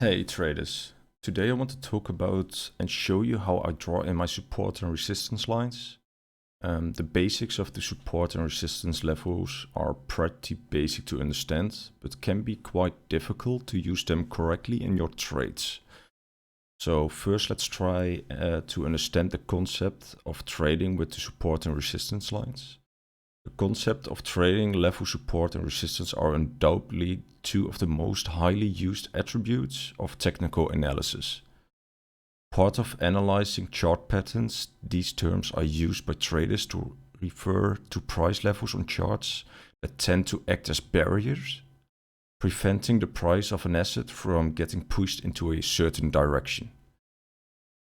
Hey traders, today I want to talk about and show you how I draw in my support and resistance lines. The basics of the support and resistance levels are pretty basic to understand, but can be quite difficult to use them correctly in your trades. So first let's try to understand the concept of trading with the support and resistance lines. The concept of trading level support and resistance are undoubtedly two of the most highly used attributes of technical analysis. Part of analyzing chart patterns, these terms are used by traders to refer to price levels on charts that tend to act as barriers, preventing the price of an asset from getting pushed into a certain direction.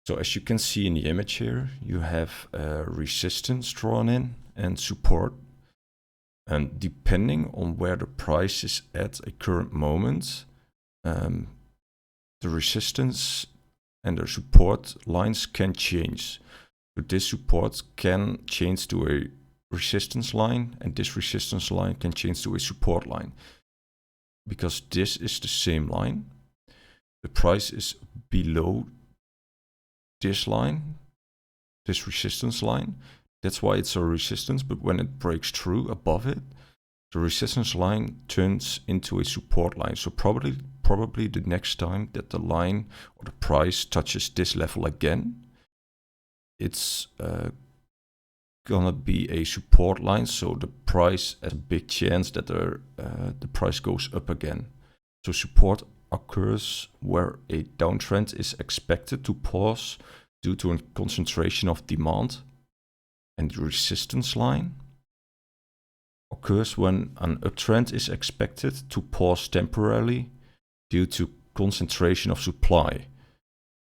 So as you can see in the image here, you have resistance drawn in and support. And depending on where the price is at a current moment, the resistance and the support lines can change. So this support can change to a resistance line, and this resistance line can change to a support line. Because this is the same line, the price is below this line, this resistance line. That's why it's a resistance, but when it breaks through above it, the resistance line turns into a support line. So probably the next time that the line or the price touches this level again, it's gonna be a support line. So the price has a big chance that the price goes up again. So support occurs where a downtrend is expected to pause due to a concentration of demand. And the resistance line occurs when an uptrend is expected to pause temporarily due to concentration of supply.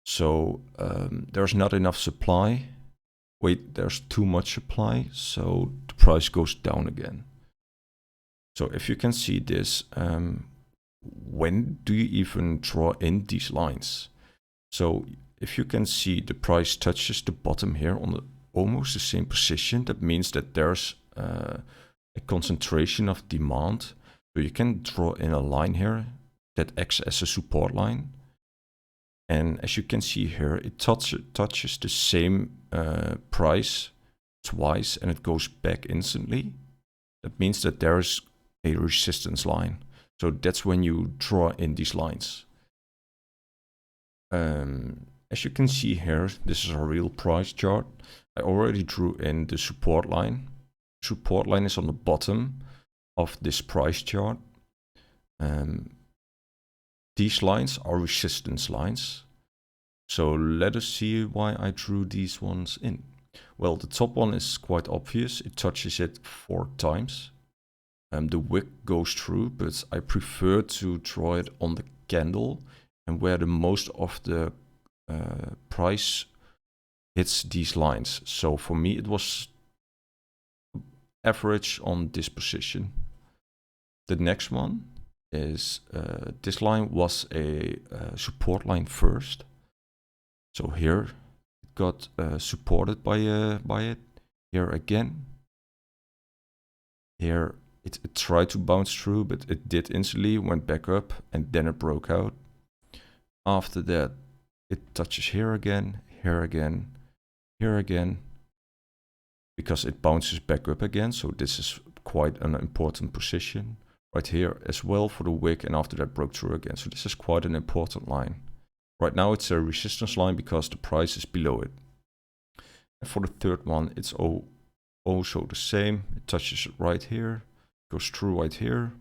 So there's not enough supply. Wait, there's too much supply, so the price goes down again. So if you can see this, when do you even draw in these lines? So if you can see the price touches the bottom here on the almost the same position, that means that there's a concentration of demand. So you can draw in a line here that acts as a support line. And as you can see here, it touches the same price twice and it goes back instantly. That means that there's a resistance line. So that's when you draw in these lines. As you can see here, this is a real price chart. I already drew in the support line. Support line is on the bottom of this price chart. These lines are resistance lines. So let us see why I drew these ones in. Well, the top one is quite obvious. It touches it 4 times. The wick goes through, but I prefer to draw it on the candle and where the most of the price hits these lines. So for me it was average on this position. The next one is this line was a support line first. So here it got supported by it. Here again. Here it tried to bounce through, but it did instantly, went back up, and then it broke out. After that, it touches here again, here again, here again, because it bounces back up again. So this is quite an important position. Right here as well for the wick, and after that broke through again. So this is quite an important line. Right now it's a resistance line because the price is below it. And for the third one, it's also the same. It touches it right here, goes through right here,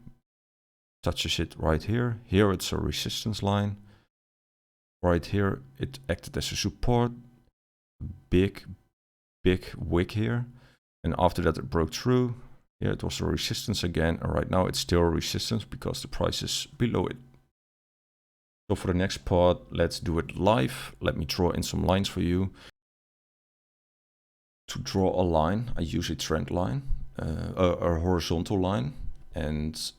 touches it right here. Here it's a resistance line. Right here it acted as a support, big wick here, and after that it broke through. Here it was a resistance again, and right now it's still a resistance because the price is below it. So for the next part, let's do it live. Let me draw in some lines for you. To draw a line, I use a trend line, a horizontal line, and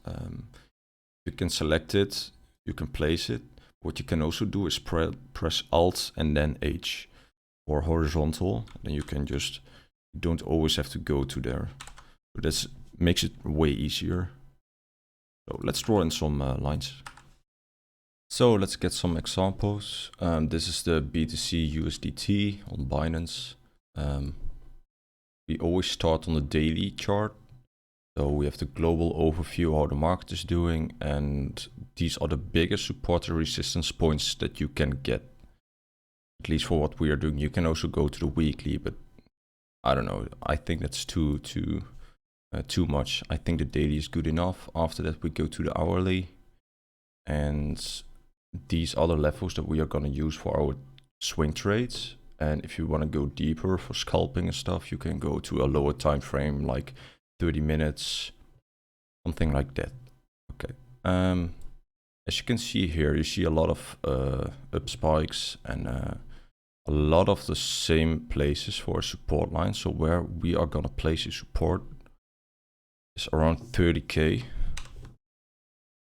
you can select it, you can place it. What you can also do is press Alt and then H or horizontal. Then you can just, you don't always have to go to there. So that makes it way easier. So let's draw in some lines. So let's get some examples. This is the BTC USDT on Binance. We always start on the daily chart. So we have the global overview, how the market is doing, and these are the biggest support and resistance points that you can get. At least for what we are doing. You can also go to the weekly, but I don't know. I think that's too much. I think the daily is good enough. After that, we go to the hourly, and these are the levels that we are going to use for our swing trades. And if you want to go deeper for scalping and stuff, you can go to a lower time frame, like 30 minutes, something like that. Okay. As you can see here, you see a lot of up spikes and a lot of the same places for a support line. So where we are gonna place a support is around 30K.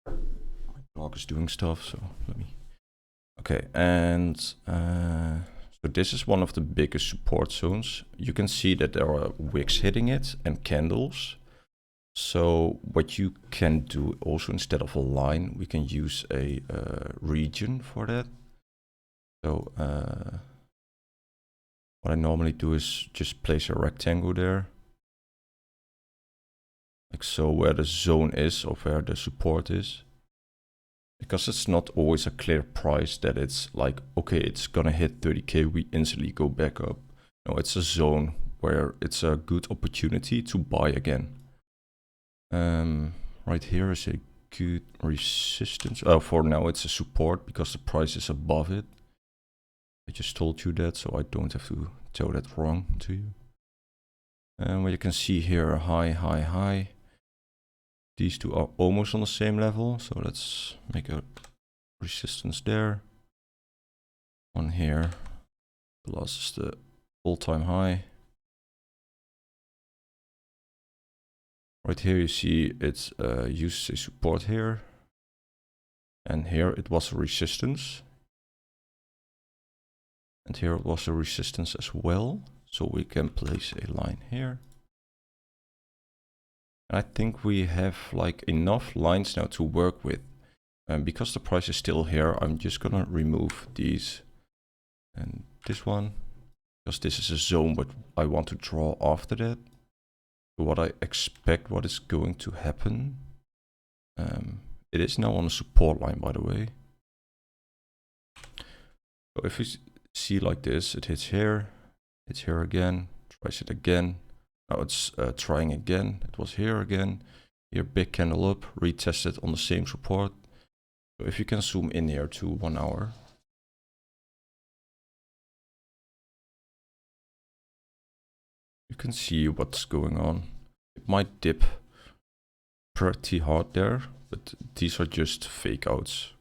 My dog is doing stuff, so let me. Okay, and so this is one of the biggest support zones. You can see that there are wicks hitting it and candles. So what you can do also, instead of a line, we can use a region for that. So what I normally do is just place a rectangle there, like so, where the zone is or where the support is. Because it's not always a clear price that it's like, okay, it's gonna hit 30K, we instantly go back up. No, it's a zone where it's a good opportunity to buy again. Right here is a good resistance. Oh, for now it's a support because the price is above it. I just told you that, so I don't have to tell that wrong to you. And what you can see here, high, high, high. These two are almost on the same level, so let's make a resistance there. One here. The last is the all-time high. Right here you see it uses a support here. And here it was a resistance. And here it was a resistance as well. So we can place a line here. I think we have like enough lines now to work with. And because the price is still here, I'm just gonna remove these and this one, because this is a zone but I want to draw after that. So what I expect what is going to happen. It is now on a support line, by the way. So if we see like this, it hits here again, tries it again. Now it's trying again. It was here again. Here, big candle up, retested on the same support. So if you can zoom in here to 1 hour. You can see what's going on. It might dip pretty hard there, but these are just fake outs.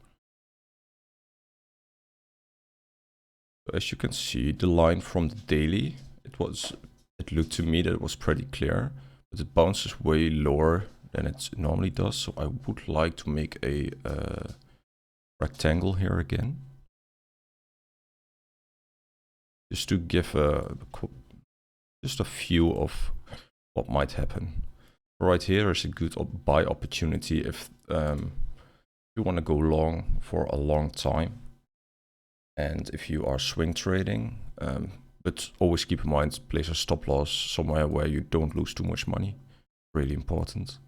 So as you can see, the line from the daily, it looked to me that it was pretty clear, but it bounces way lower than it normally does. So I would like to make a rectangle here again, just to give just a view of what might happen. Right here is a good buy opportunity if you want to go long for a long time, and if you are swing trading. But always keep in mind, place a stop loss somewhere where you don't lose too much money. Really important.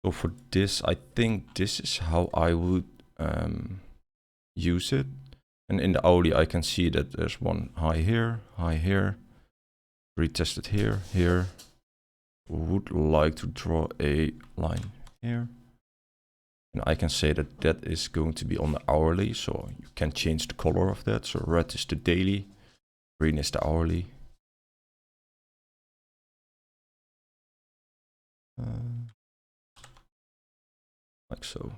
So for this, I think this is how I would use it. And in the hourly, I can see that there's one high here, retested here, here. Would like to draw a line here. And I can say that that is going to be on the hourly, so you can change the color of that. So red is the daily, green is the hourly. Like so.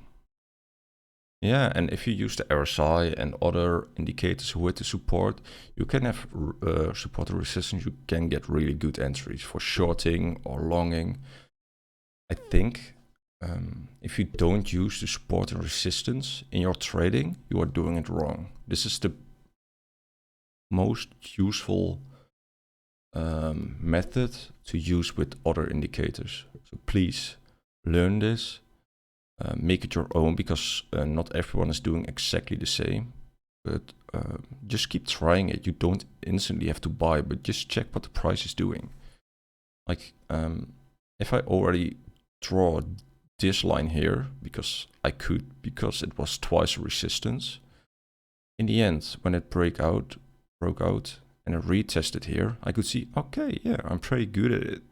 Yeah, and if you use the RSI and other indicators with the support, you can have support and resistance. You can get really good entries for shorting or longing. I think if you don't use the support and resistance in your trading, you are doing it wrong. This is the most useful method to use with other indicators. So please learn this. make it your own, because not everyone is doing exactly the same. But just keep trying it. You don't instantly have to buy, but just check what the price is doing. Like if I already draw this line here, because I could, because it was twice resistance, in the end, when it broke out, and I retested here, I could see, okay, yeah, I'm pretty good at it.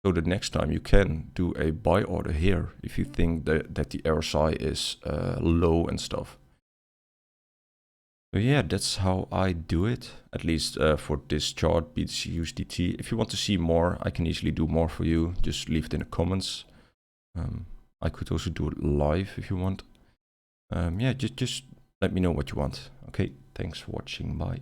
So the next time you can do a buy order here if you think that the RSI is low and stuff. So yeah, that's how I do it, at least for this chart, BTC USDT. If you want to see more, I can easily do more for you. Just leave it in the comments. I could also do it live if you want. Yeah, just let me know what you want. Okay, thanks for watching. Bye.